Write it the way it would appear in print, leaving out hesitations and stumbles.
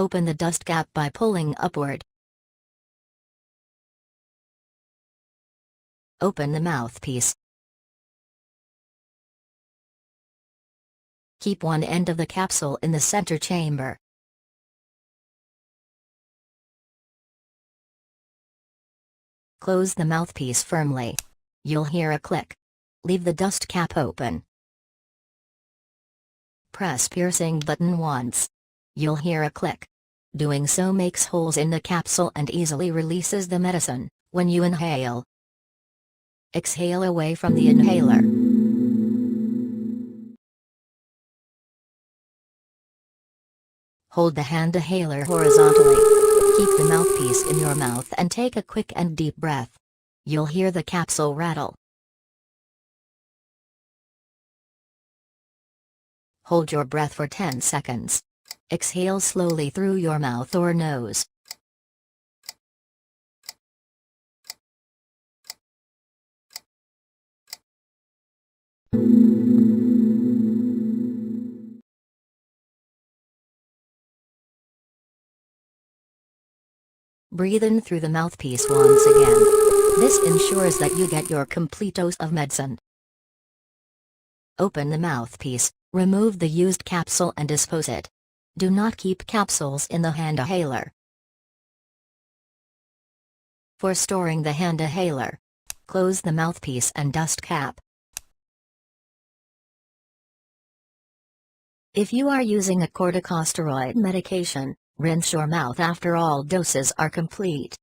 Open the dust cap by pulling upward. Open the mouthpiece. Keep one end of the capsule in the center chamber. Close the mouthpiece firmly. You'll hear a click. Leave the dust cap open. Press piercing button once. You'll hear a click. Doing so makes holes in the capsule and easily releases the medicine when you inhale. Exhale away from the inhaler. Hold the HandiHaler horizontally. Keep the mouthpiece in your mouth and take a quick and deep breath. You'll hear the capsule rattle. Hold your breath for 10 seconds. Exhale slowly through your mouth or nose. Breathe in through the mouthpiece once again. This ensures that you get your complete dose of medicine. Open the mouthpiece, remove the used capsule and dispose it. Do not keep capsules in the HandiHaler. For storing the HandiHaler, close the mouthpiece and dust cap. If you are using a corticosteroid medication, rinse your mouth after all doses are complete.